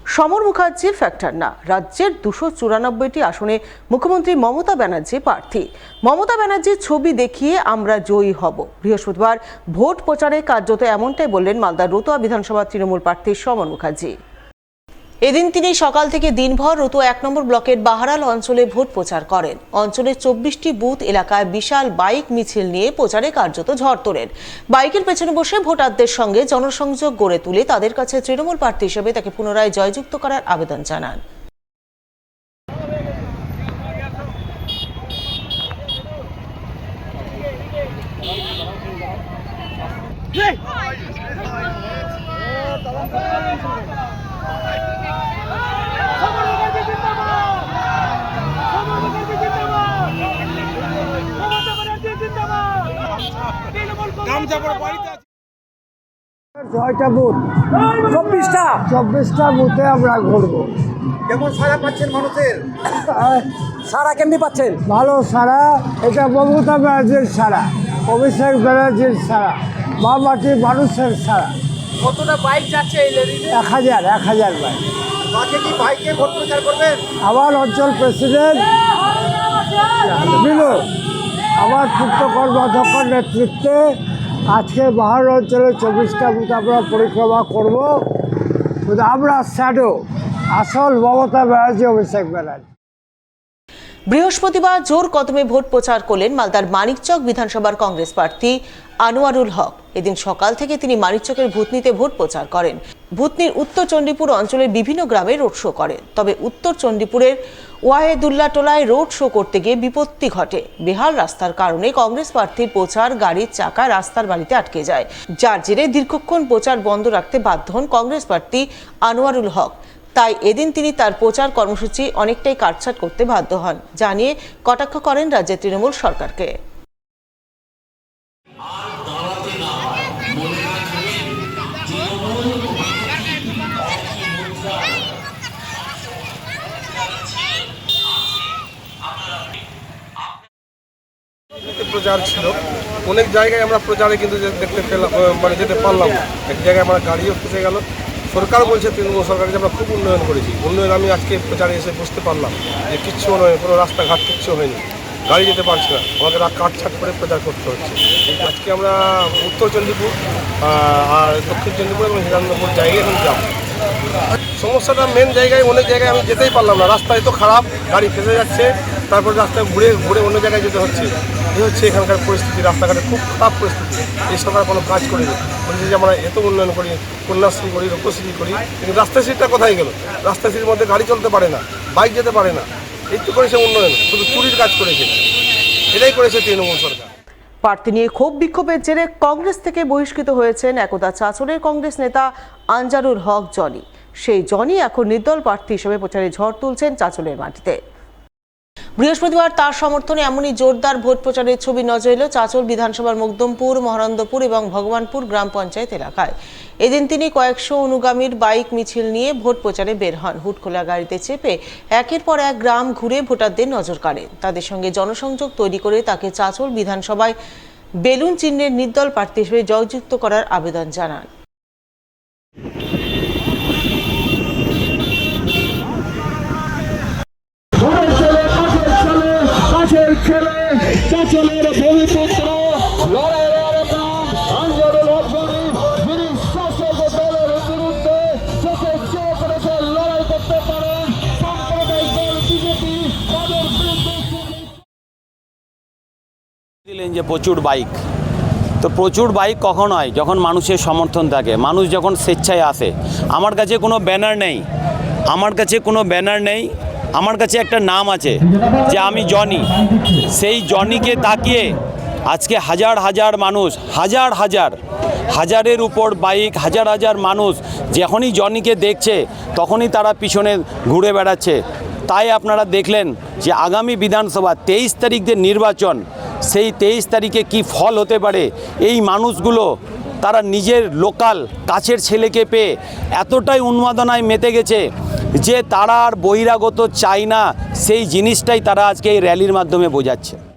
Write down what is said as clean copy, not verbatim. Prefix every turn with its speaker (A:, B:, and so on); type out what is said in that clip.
A: সমর Mukherjee factor না, রাজ্যের 294টি আসনে মুখ্যমন্ত্রী মমতা ব্যানার্জি প্রার্থী। মমতা ব্যানার্জির ছবি দেখিয়ে আমরা জয়ী হব। বৃহস্পতিবার ভোট প্রচারে কার্যত এমনটাই বললেন মালদার রতুয়া বিধানসভা তৃণমূল প্রার্থী সমর মুখার্জি। এদিন তিনি সকাল থেকে দিনভর রতুয়া 1 নম্বর ব্লকের বাহারাল অঞ্চলে ভোট প্রচার করেন। অঞ্চলের 24টি বুথ এলাকায় বিশাল বাইক মিছিল নিয়ে প্রচারে কার্যত ঝড় তোলেন। বাইকের পেছনে বসে ভোটারদের সঙ্গে জনসংযোগ গড়ে তুলে তাদের কাছে তৃণমূল প্রার্থী হিসেবে তাকে পুনরায় জয়যুক্ত করার আবেদন জানান।
B: ছয়টা বুথ, 24টা বুথে আমরা ঘুরবো।
C: কেমন সাড়া পাচ্ছেন মানুষের?
B: সারা কেমনি পাচ্ছেন?
C: ভালো সারা। এটা মমতা ব্যানার্জির সারা, অভিষেক ব্যানার্জির সারা, মা মাটির মানুষের সারা।
B: কতটা বাইক যাচ্ছে এই লেডিতে?
C: 1000 বাইক। আজকে কি বাইকে ভোট প্রচার করবেন? আমার অঞ্চল প্রেসিডেন্ট বিনু, আমার পুত্রকর্ম অধ্যক্ষর নেতৃত্বে আজকে বাহার অঞ্চলে 24টা বুথ আমরা পরিক্রমা করব। কিন্তু আমরা শ্যাডো, আসল মমতা ব্যানার্জি, অভিষেক ব্যানার্জি।
A: বৃহস্পতিবার জোর কদমে ভোট প্রচার করলেন মালদার মানিকচক বিধানসভার কংগ্রেস প্রার্থী আনোয়ারুল হক। এদিন সকাল থেকে তিনি মানিকচকের ভূতনিতে ভোট প্রচার করেন। ভূতনির উত্তর চণ্ডীপুর অঞ্চলের বিভিন্ন গ্রামে রোড শো করেন। তবে উত্তর চণ্ডীপুরের ওয়াহেদুল্লাহ টোলায় রোড শো করতে গিয়ে বিপত্তি ঘটে। বেহাল রাস্তার কারণে কংগ্রেস প্রার্থীর প্রচার গাড়ির চাকা রাস্তার বাড়িতে আটকে যায়, যার জেরে দীর্ঘক্ষণ প্রচার বন্ধ রাখতে বাধ্য হন কংগ্রেস প্রার্থী আনোয়ারুল হক। তাই এদিন তিনি তার প্রচার কর্মসূচি অনেকটাই কাটছাট করতে বাধ্য হন, জানিয়ে কটাক্ষ করেন রাজ্যের তৃণমূল সরকারকে।
D: প্রচার ছিল, অনেক জায়গায় আমরা প্রচারে কিন্তু দেখতে পেলাম, মানে যেতে পারলাম না। এক জায়গায় আমার গাড়িও ফেসে গেল। সরকার বলছে, তৃণমূল সরকার, যে আমরা খুব উন্নয়ন করেছি। উন্নয়ন আমি আজকে প্রচারে এসে বুঝতে পারলাম যে কিচ্ছু নয়, কোনো রাস্তাঘাট কিচ্ছু হয়নি, গাড়ি যেতে পারছে না, আমাকে কাটছাট করে প্রচার করতে হচ্ছে। আজকে আমরা উত্তর চণ্ডীপুর আর দক্ষিণ চণ্ডীপুর এবং হিরানন্দপুর জায়গায় এখন যাব। সমস্যাটা মেন জায়গায়, অনেক জায়গায় আমি যেতেই পারলাম না, রাস্তা এত খারাপ, গাড়ি ফেসে যাচ্ছে, তারপর রাস্তায় ঘুরে অন্য জায়গায় যেতে হচ্ছে। এই হচ্ছে এখানকার পরিস্থিতি, রাস্তাঘাটে খুব খারাপ পরিস্থিতি। এই সরকার কোনো কাজ করেনি। বলছি যে আমরা এত উন্নয়ন করি, কন্যাশ্রী করি, রূপশ্রী করি, কিন্তু রাস্তাশ্রীটা কোথায় গেল? রাস্তাশ্রীর মধ্যে গাড়ি চলতে পারে না, বাইক যেতে পারে না। এই তো করেছে উন্নয়ন, শুধু চুরির কাজ করেছে। এটাই করেছে তৃণমূল সরকার।
A: প্রার্থী নিয়ে ক্ষোভ বিক্ষোভের জেরে কংগ্রেস থেকে বহিষ্কৃত হয়েছেন একদা চাঁচলের কংগ্রেস নেতা আনজারুল হক জনি। সেই জনি এখন নির্দল প্রার্থী হিসেবে প্রচারে ঝড় তুলছেন চাঁচলের মাটিতে। বৃহস্পতিবার তার সমর্থনে এমনই জোরদার ভোট প্রচারের ছবি নজর এলো চাঁচল বিধানসভার মকদমপুর, মহানন্দপুর এবং ভগবানপুর গ্রাম পঞ্চায়েত এলাকায়। এদিন তিনি কয়েকশো অনুগামীর বাইক মিছিল নিয়ে ভোট প্রচারে বের হন। হুটখোলা গাড়িতে চেপে একের পর এক গ্রাম ঘুরে ভোটারদের নজর কাড়েন। তাদের সঙ্গে জনসংযোগ তৈরি করে তাকে চাঁচল বিধানসভায় বেলুন চিহ্নের নির্দল প্রার্থী হিসেবে জয়যুক্ত করার আবেদন জানান।
E: দিলেন যে প্রচুর বাইক, তো প্রচুর বাইক কখন হয়? যখন মানুষের সমর্থন থাকে, মানুষ যখন স্বেচ্ছায় আসে। আমার কাছে কোনো ব্যানার নেই, আমার কাছে একটা নাম আছে যে আমি জনি। সেই জনিকে তাকিয়ে আজকে হাজার মানুষ, হাজারের উপর বাইক, হাজার মানুষ যখনই জনিকে দেখছে তখনই তারা পিছনে ঘুরে বেড়াচ্ছে। তাই আপনারা দেখলেন যে আগামী বিধানসভা 23 তারিখ যে নির্বাচন, সেই 23 তারিখে কি ফল হতে পারে। এই মানুষগুলো তারা নিজের লোকাল কাছের ছেলেকে পেয়ে এতটাই উন্মাদনায় মেতে গেছে যে তারা আর বহিরাগত চায় না, সেই জিনিসটাই তারা আজকে এই র্যালির মাধ্যমে বোঝাচ্ছে।